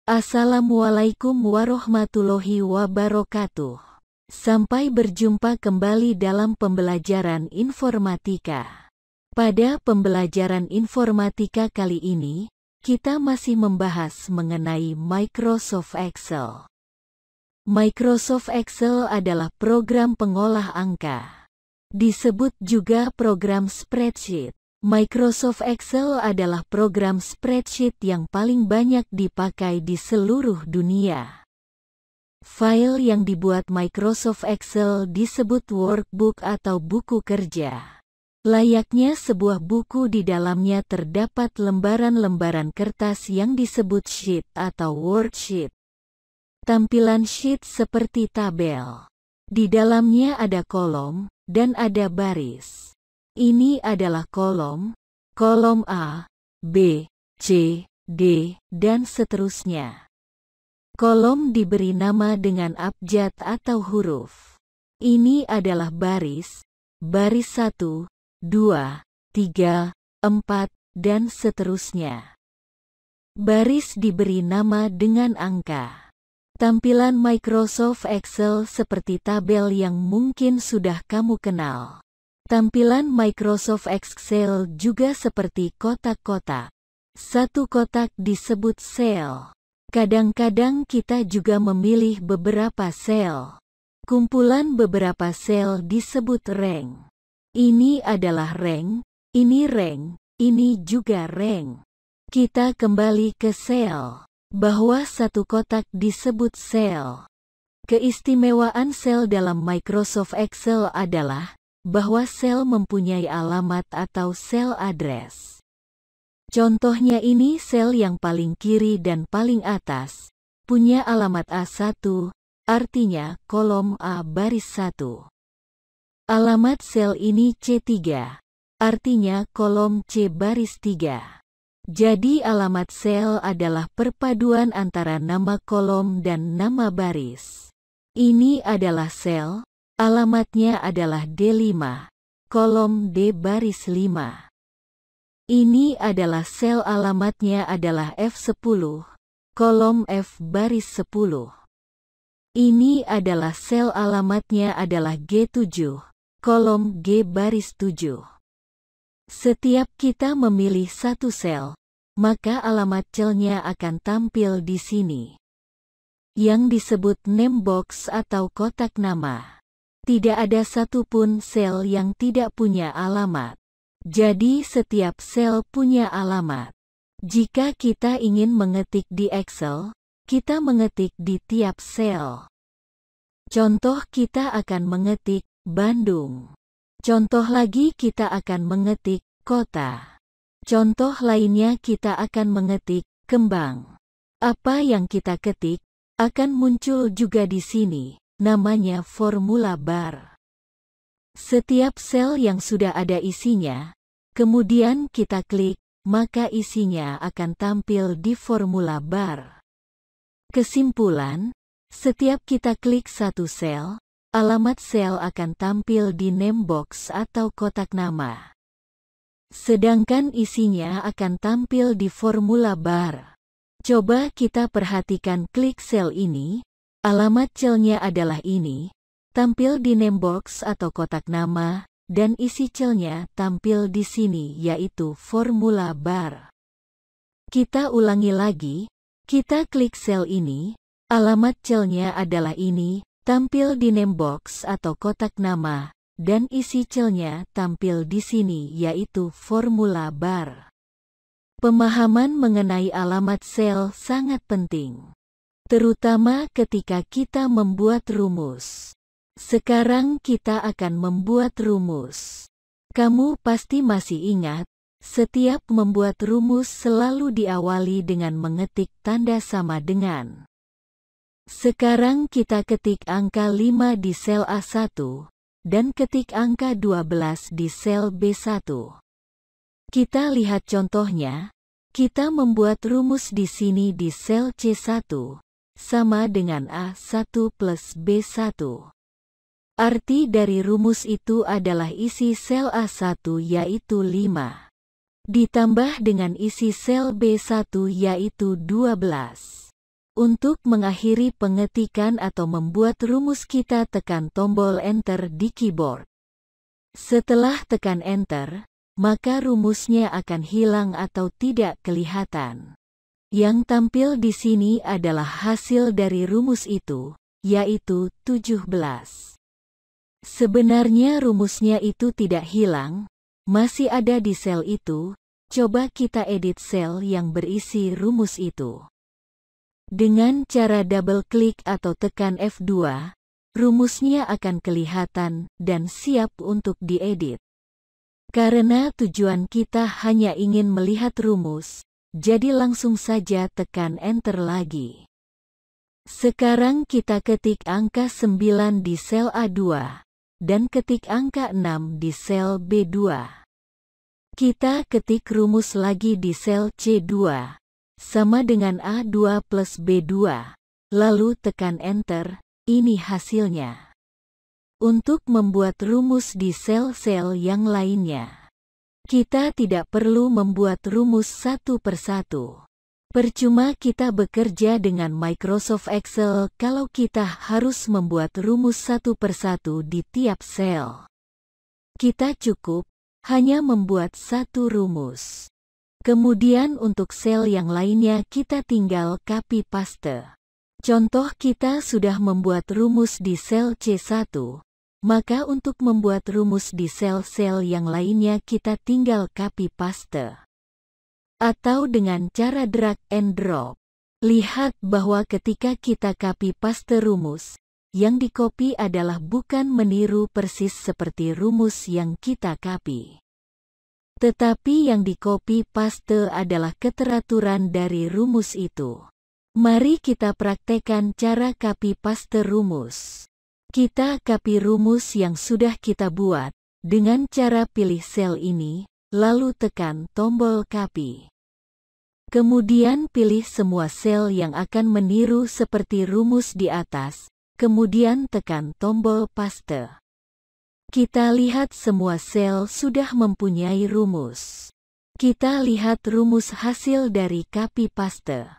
Assalamualaikum warahmatullahi wabarakatuh. Sampai berjumpa kembali dalam pembelajaran informatika. Pada pembelajaran informatika kali ini, kita masih membahas mengenai Microsoft Excel. Microsoft Excel adalah program pengolah angka. Disebut juga program spreadsheet. Microsoft Excel adalah program spreadsheet yang paling banyak dipakai di seluruh dunia. File yang dibuat Microsoft Excel disebut workbook atau buku kerja. Layaknya sebuah buku, di dalamnya terdapat lembaran-lembaran kertas yang disebut sheet atau worksheet. Tampilan sheet seperti tabel. Di dalamnya ada kolom dan ada baris. Ini adalah kolom A, B, C, D, dan seterusnya. Kolom diberi nama dengan abjad atau huruf. Ini adalah baris 1, 2, 3, 4, dan seterusnya. Baris diberi nama dengan angka. Tampilan Microsoft Excel seperti tabel yang mungkin sudah kamu kenal. Tampilan Microsoft Excel juga seperti kotak-kotak. Satu kotak disebut sel. Kadang-kadang kita juga memilih beberapa sel. Kumpulan beberapa sel disebut rank. Ini adalah rank, ini rank, ini juga rank. Kita kembali ke sel. Bahwa satu kotak disebut sel. Keistimewaan sel dalam Microsoft Excel adalah bahwa sel mempunyai alamat atau sel address. Contohnya ini sel yang paling kiri dan paling atas, punya alamat A1, artinya kolom A baris 1. Alamat sel ini C3, artinya kolom C baris 3. Jadi alamat sel adalah perpaduan antara nama kolom dan nama baris. Ini adalah sel. Alamatnya adalah D5, kolom D baris 5. Ini adalah sel, alamatnya adalah F10, kolom F baris 10. Ini adalah sel, alamatnya adalah G7, kolom G baris 7. Setiap kita memilih satu sel, maka alamat celnya akan tampil di sini, yang disebut name box atau kotak nama. Tidak ada satupun sel yang tidak punya alamat. Jadi setiap sel punya alamat. Jika kita ingin mengetik di Excel, kita mengetik di tiap sel. Contoh, kita akan mengetik Bandung. Contoh lagi, kita akan mengetik kota. Contoh lainnya, kita akan mengetik Kembang. Apa yang kita ketik akan muncul juga di sini. Namanya formula bar. Setiap sel yang sudah ada isinya, kemudian kita klik, maka isinya akan tampil di formula bar. Kesimpulan, setiap kita klik satu sel, alamat sel akan tampil di name box atau kotak nama. Sedangkan isinya akan tampil di formula bar. Coba kita perhatikan, klik sel ini. Alamat celnya adalah ini, tampil di name box atau kotak nama, dan isi celnya tampil di sini, yaitu formula bar. Kita ulangi lagi, kita klik sel ini, alamat celnya adalah ini, tampil di name box atau kotak nama, dan isi celnya tampil di sini, yaitu formula bar. Pemahaman mengenai alamat sel sangat penting, terutama ketika kita membuat rumus. Sekarang kita akan membuat rumus. Kamu pasti masih ingat, setiap membuat rumus selalu diawali dengan mengetik tanda sama dengan. Sekarang kita ketik angka 5 di sel A1, dan ketik angka 12 di sel B1. Kita lihat contohnya, kita membuat rumus di sini di sel C1. Sama dengan A1 plus B1. Arti dari rumus itu adalah isi sel A1 yaitu 5. Ditambah dengan isi sel B1 yaitu 12. Untuk mengakhiri pengetikan atau membuat rumus kita tekan tombol Enter di keyboard. Setelah tekan Enter, maka rumusnya akan hilang atau tidak kelihatan. Yang tampil di sini adalah hasil dari rumus itu, yaitu 17. Sebenarnya rumusnya itu tidak hilang, masih ada di sel itu. Coba kita edit sel yang berisi rumus itu. Dengan cara double klik atau tekan F2, rumusnya akan kelihatan dan siap untuk diedit. Karena tujuan kita hanya ingin melihat rumus, jadi langsung saja tekan Enter lagi. Sekarang kita ketik angka 9 di sel A2, dan ketik angka 6 di sel B2. Kita ketik rumus lagi di sel C2, sama dengan A2 plus B2, lalu tekan Enter, ini hasilnya. Untuk membuat rumus di sel-sel yang lainnya, kita tidak perlu membuat rumus satu persatu. Percuma kita bekerja dengan Microsoft Excel kalau kita harus membuat rumus satu persatu di tiap sel. Kita cukup hanya membuat satu rumus. Kemudian untuk sel yang lainnya kita tinggal copy paste. Contoh kita sudah membuat rumus di sel C1. Maka untuk membuat rumus di sel-sel yang lainnya kita tinggal copy paste. Atau dengan cara drag and drop. Lihat bahwa ketika kita copy paste rumus, yang di-copy adalah bukan meniru persis seperti rumus yang kita copy. Tetapi yang di-copy paste adalah keteraturan dari rumus itu. Mari kita praktekkan cara copy paste rumus. Kita copy rumus yang sudah kita buat, dengan cara pilih sel ini, lalu tekan tombol copy. Kemudian pilih semua sel yang akan meniru seperti rumus di atas, kemudian tekan tombol paste. Kita lihat semua sel sudah mempunyai rumus. Kita lihat rumus hasil dari copy paste.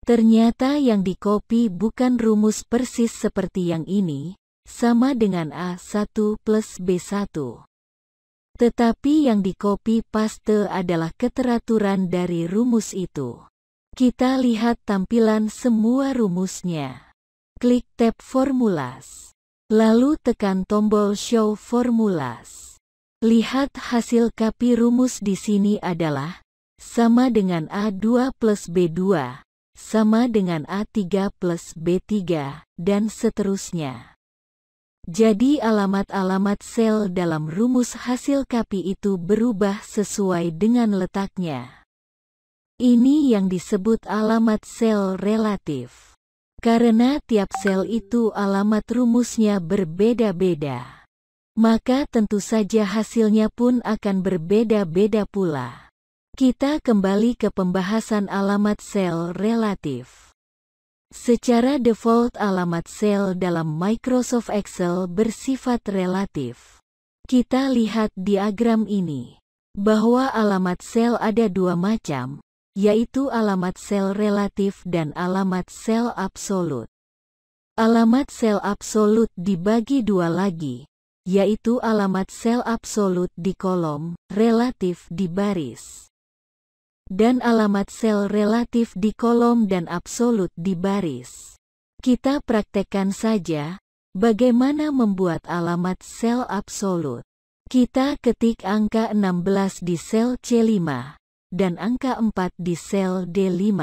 Ternyata yang di-copy bukan rumus persis seperti yang ini, sama dengan A1 plus B1. Tetapi yang di-copy paste adalah keteraturan dari rumus itu. Kita lihat tampilan semua rumusnya. Klik tab Formulas. Lalu tekan tombol Show Formulas. Lihat hasil copy rumus di sini adalah sama dengan A2 plus B2, sama dengan A3 plus B3, dan seterusnya. Jadi alamat-alamat sel dalam rumus hasil copy itu berubah sesuai dengan letaknya. Ini yang disebut alamat sel relatif. Karena tiap sel itu alamat rumusnya berbeda-beda, maka tentu saja hasilnya pun akan berbeda-beda pula. Kita kembali ke pembahasan alamat sel relatif. Secara default alamat sel dalam Microsoft Excel bersifat relatif. Kita lihat diagram ini, bahwa alamat sel ada dua macam, yaitu alamat sel relatif dan alamat sel absolut. Alamat sel absolut dibagi dua lagi, yaitu alamat sel absolut di kolom, relatif di baris. Dan alamat sel relatif di kolom dan absolut di baris. Kita praktekkan saja, bagaimana membuat alamat sel absolut. Kita ketik angka 16 di sel C5, dan angka 4 di sel D5.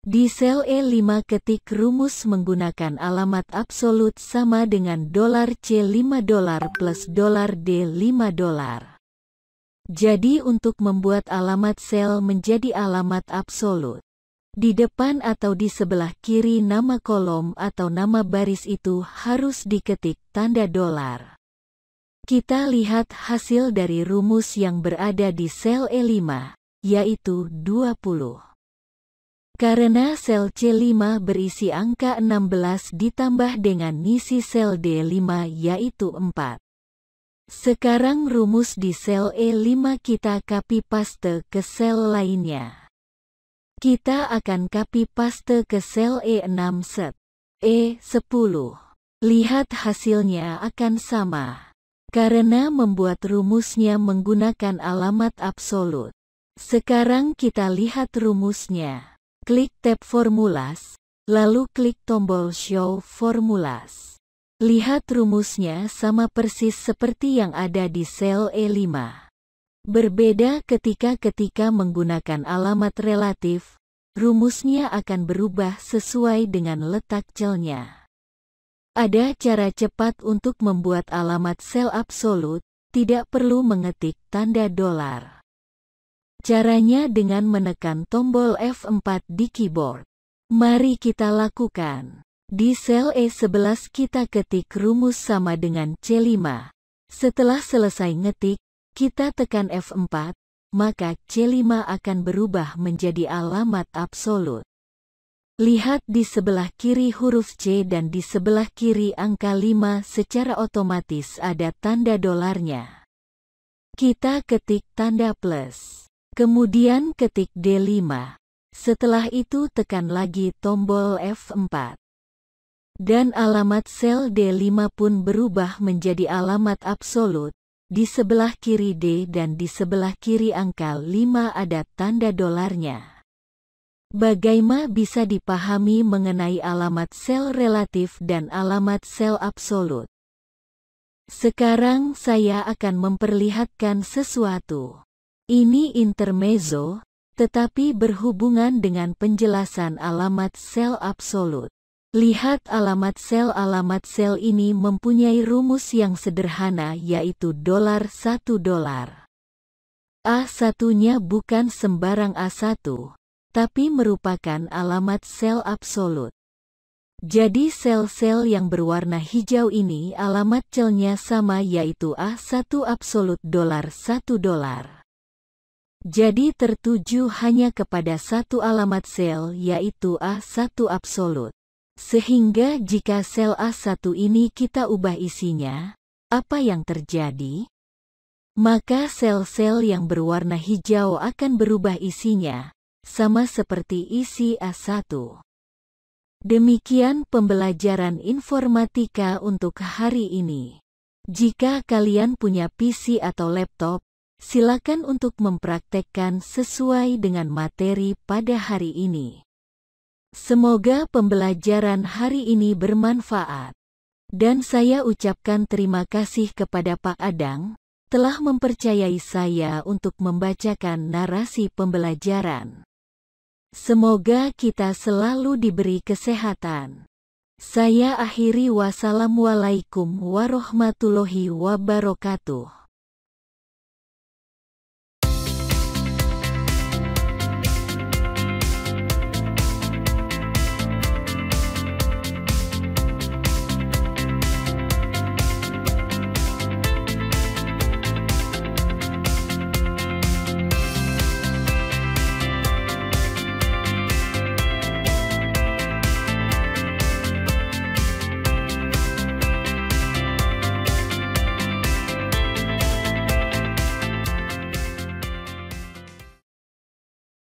Di sel E5 ketik rumus menggunakan alamat absolut sama dengan $C5 plus $D5. Jadi untuk membuat alamat sel menjadi alamat absolut, di depan atau di sebelah kiri nama kolom atau nama baris itu harus diketik tanda $. Kita lihat hasil dari rumus yang berada di sel E5, yaitu 20. Karena sel C5 berisi angka 16 ditambah dengan ngisi sel D5 yaitu 4. Sekarang rumus di sel E5 kita copy paste ke sel lainnya. Kita akan copy paste ke sel E6 set E10. Lihat hasilnya akan sama. Karena membuat rumusnya menggunakan alamat absolut. Sekarang kita lihat rumusnya. Klik tab Formulas, lalu klik tombol Show Formulas. Lihat rumusnya sama persis seperti yang ada di sel E5. Berbeda ketika menggunakan alamat relatif, rumusnya akan berubah sesuai dengan letak celnya. Ada cara cepat untuk membuat alamat sel absolut, tidak perlu mengetik tanda dolar. Caranya dengan menekan tombol F4 di keyboard. Mari kita lakukan. Di sel E11 kita ketik rumus sama dengan C5. Setelah selesai ngetik, kita tekan F4, maka C5 akan berubah menjadi alamat absolut. Lihat di sebelah kiri huruf C dan di sebelah kiri angka 5 secara otomatis ada tanda dolarnya. Kita ketik tanda plus. Kemudian ketik D5. Setelah itu tekan lagi tombol F4. Dan alamat sel D5 pun berubah menjadi alamat absolut. Di sebelah kiri D dan di sebelah kiri angka 5 ada tanda dolarnya. Bagaimana bisa dipahami mengenai alamat sel relatif dan alamat sel absolut? Sekarang saya akan memperlihatkan sesuatu. Ini intermezzo, tetapi berhubungan dengan penjelasan alamat sel absolut. Lihat alamat sel ini mempunyai rumus yang sederhana yaitu $1. A1-nya bukan sembarang A1, tapi merupakan alamat sel absolut. Jadi sel-sel yang berwarna hijau ini alamat celnya sama yaitu A1 absolut $1. Jadi tertuju hanya kepada satu alamat sel yaitu A1 absolut. Sehingga jika sel A1 ini kita ubah isinya, apa yang terjadi? Maka sel-sel yang berwarna hijau akan berubah isinya, sama seperti isi A1. Demikian pembelajaran informatika untuk hari ini. Jika kalian punya PC atau laptop, silakan untuk mempraktekkan sesuai dengan materi pada hari ini. Semoga pembelajaran hari ini bermanfaat. Dan saya ucapkan terima kasih kepada Pak Adang, telah mempercayai saya untuk membacakan narasi pembelajaran. Semoga kita selalu diberi kesehatan. Saya akhiri wassalamualaikum warahmatullahi wabarakatuh.